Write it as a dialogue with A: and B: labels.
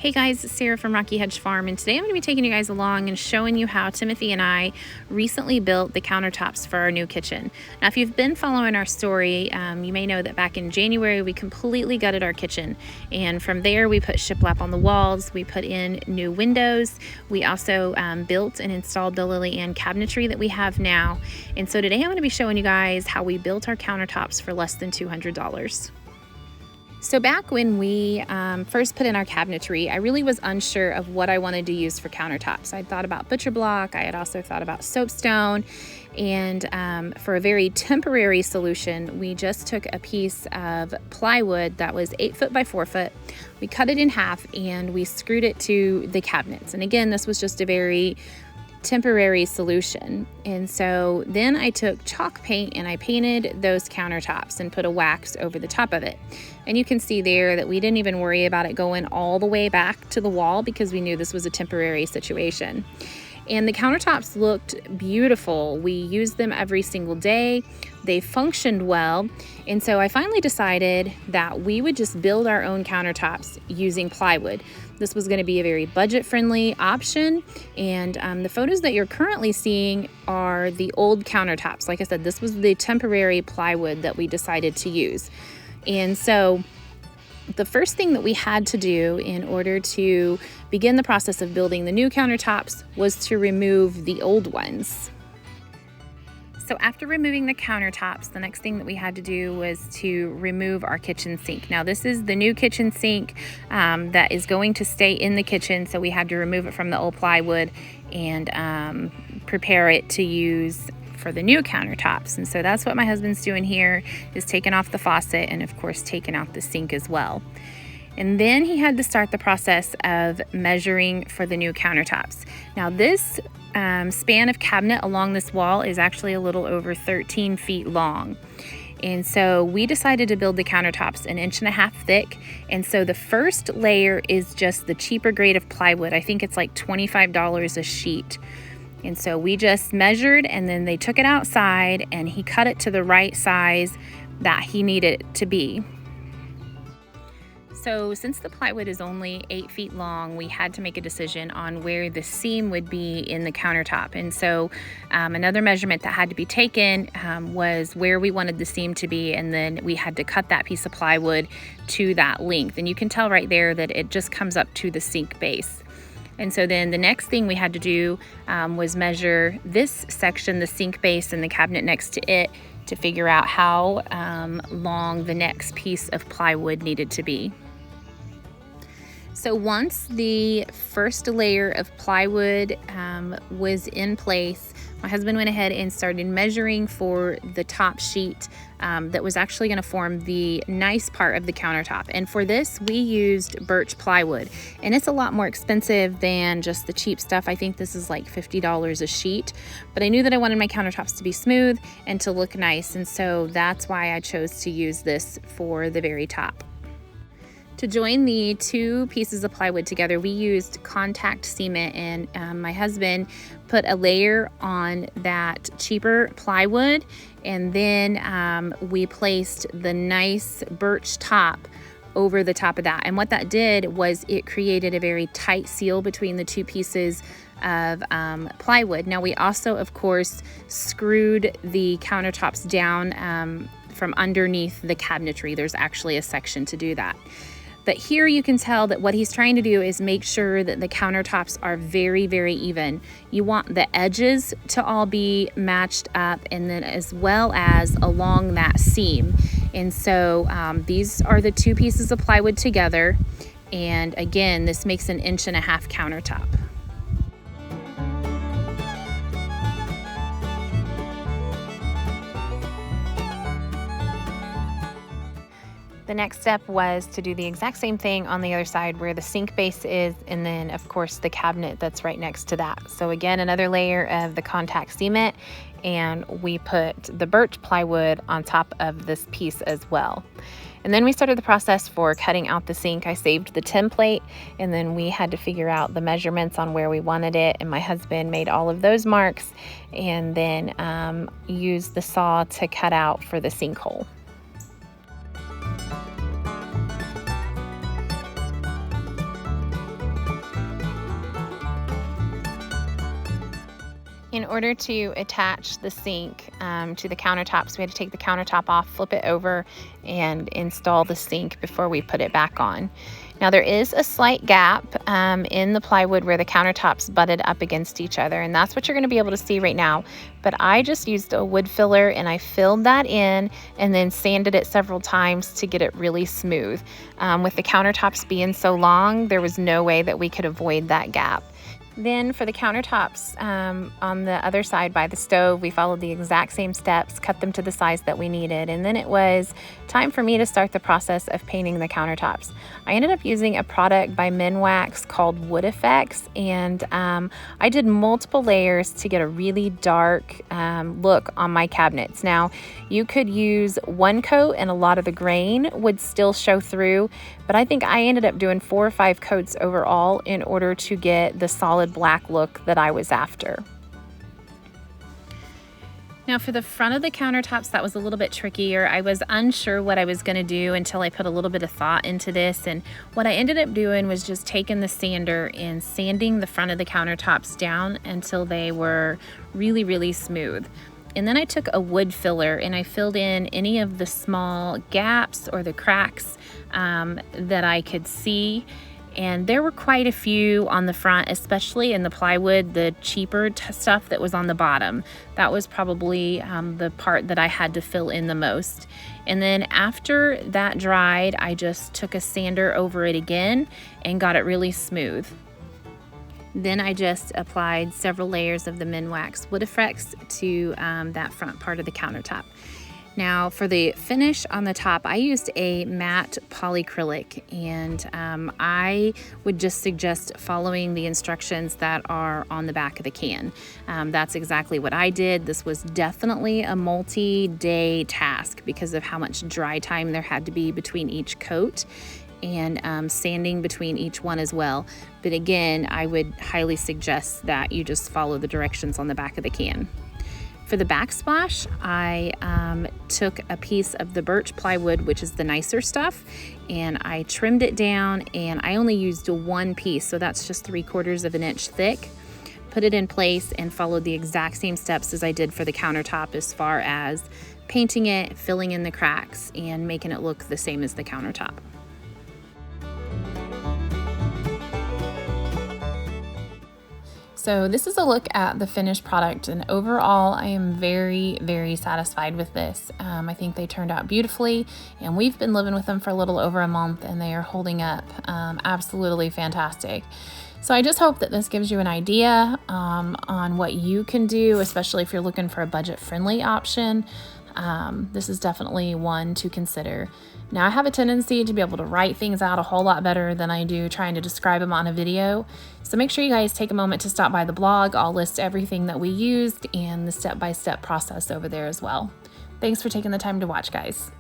A: Hey guys, it's Sarah from Rocky Hedge Farm, and today I'm going to be taking you guys along and showing you how Timothy and I recently built the countertops for our new kitchen. Now, if you've been following our story, you may know that back in January we completely gutted our kitchen, and from there we put shiplap on the walls, we put in new windows, we also built and installed the Lily Ann cabinetry that we have now. And so today I'm going to be showing you guys how we built our countertops for less than $200. So back when we first put in our cabinetry, I really was unsure of what I wanted to use for countertops. I thought about butcher block, I had also thought about soapstone, and for a very temporary solution, we just took a piece of plywood that was 8 foot by 4 foot. We cut it in half and we screwed it to the cabinets. And again, this was just a very temporary solution. And so then I took chalk paint and I painted those countertops and put a wax over the top of it. And you can see there that we didn't even worry about it going all the way back to the wall because we knew this was a temporary situation. And the countertops looked beautiful. We used them every single day. They functioned well. And so I finally decided that we would just build our own countertops using plywood. This was going to be a very budget-friendly option. And the photos that you're currently seeing are the old countertops. Like I said, this was the temporary plywood that we decided to use. And so the first thing that we had to do in order to begin the process of building the new countertops was to remove the old ones. So after removing the countertops, the next thing that we had to do was to remove our kitchen sink. Now this is the new kitchen sink that is going to stay in the kitchen, so we had to remove it from the old plywood and prepare it to use for the new countertops. And so that's what my husband's doing here, is taking off the faucet and of course taking out the sink as well. And then he had to start the process of measuring for the new countertops. Now this span of cabinet along this wall is actually a little over 13 feet long. And so we decided to build the countertops 1.5 inches thick. And so the first layer is just the cheaper grade of plywood. I think it's like $25 a sheet. And so we just measured, and then they took it outside and he cut it to the right size that he needed it to be. So since the plywood is only 8 feet long, we had to make a decision on where the seam would be in the countertop. And so another measurement that had to be taken was where we wanted the seam to be, and then we had to cut that piece of plywood to that length. And you can tell right there that it just comes up to the sink base. And so then the next thing we had to do was measure this section, the sink base and the cabinet next to it, to figure out how long the next piece of plywood needed to be. So once the first layer of plywood was in place, my husband went ahead and started measuring for the top sheet that was actually going to form the nice part of the countertop. And for this, we used birch plywood. And it's a lot more expensive than just the cheap stuff. I think this is like $50 a sheet. But I knew that I wanted my countertops to be smooth and to look nice. And so that's why I chose to use this for the very top. To join the two pieces of plywood together, we used contact cement, and my husband put a layer on that cheaper plywood, and then we placed the nice birch top over the top of that. And what that did was it created a very tight seal between the two pieces of plywood. Now we also, of course, screwed the countertops down from underneath the cabinetry. There's actually a section to do that. But here you can tell that what he's trying to do is make sure that the countertops are very, very even. You want the edges to all be matched up, and then as well as along that seam. And so these are the two pieces of plywood together. And again, this makes 1.5 inch countertop. The next step was to do the exact same thing on the other side where the sink base is, and then of course the cabinet that's right next to that. So again, another layer of the contact cement, and we put the birch plywood on top of this piece as well. And then we started the process for cutting out the sink. I saved the template, and then we had to figure out the measurements on where we wanted it, and my husband made all of those marks and then used the saw to cut out for the sinkhole. In order to attach the sink to the countertops, we had to take the countertop off, flip it over, and install the sink before we put it back on. Now there is a slight gap in the plywood where the countertops butted up against each other, and that's what you're going to be able to see right now. But I just used a wood filler and I filled that in and then sanded it several times to get it really smooth. With the countertops being so long, there was no way that we could avoid that gap. Then for the countertops on the other side by the stove, we followed the exact same steps, cut them to the size that we needed, and then it was time for me to start the process of painting the countertops. I ended up using a product by Minwax called Wood Effects, and I did multiple layers to get a really dark look on my cabinets. Now, you could use one coat and a lot of the grain would still show through, but I think I ended up doing 4 or 5 coats overall in order to get the solid black look that I was after. Now for the front of the countertops, that was a little bit trickier. I was unsure what I was going to do until I put a little bit of thought into this, and what I ended up doing was just taking the sander and sanding the front of the countertops down until they were really smooth. And then I took a wood filler and I filled in any of the small gaps or the cracks that I could see. And there were quite a few on the front, especially in the plywood, the cheaper stuff that was on the bottom. That was probably the part that I had to fill in the most. And then after that dried, I just took a sander over it again and got it really smooth. Then I just applied several layers of the Minwax Wood Effects to that front part of the countertop. Now for the finish on the top, I used a matte polyacrylic, and I would just suggest following the instructions that are on the back of the can. That's exactly what I did. This was definitely a multi-day task because of how much dry time there had to be between each coat, and sanding between each one as well. But again, I would highly suggest that you just follow the directions on the back of the can. For the backsplash, I took a piece of the birch plywood, which is the nicer stuff, and I trimmed it down, and I only used 1 piece, so that's just 3/4 of an inch thick. Put it in place and followed the exact same steps as I did for the countertop as far as painting it, filling in the cracks, and making it look the same as the countertop. So this is a look at the finished product, and overall I am very satisfied with this. I think they turned out beautifully, and we've been living with them for a little over a month and they are holding up absolutely fantastic. So I just hope that this gives you an idea on what you can do, especially if you're looking for a budget-friendly option. This is definitely one to consider. Now I have a tendency to be able to write things out a whole lot better than I do trying to describe them on a video. So make sure you guys take a moment to stop by the blog. I'll list everything that we used and the step-by-step process over there as well. Thanks for taking the time to watch, guys.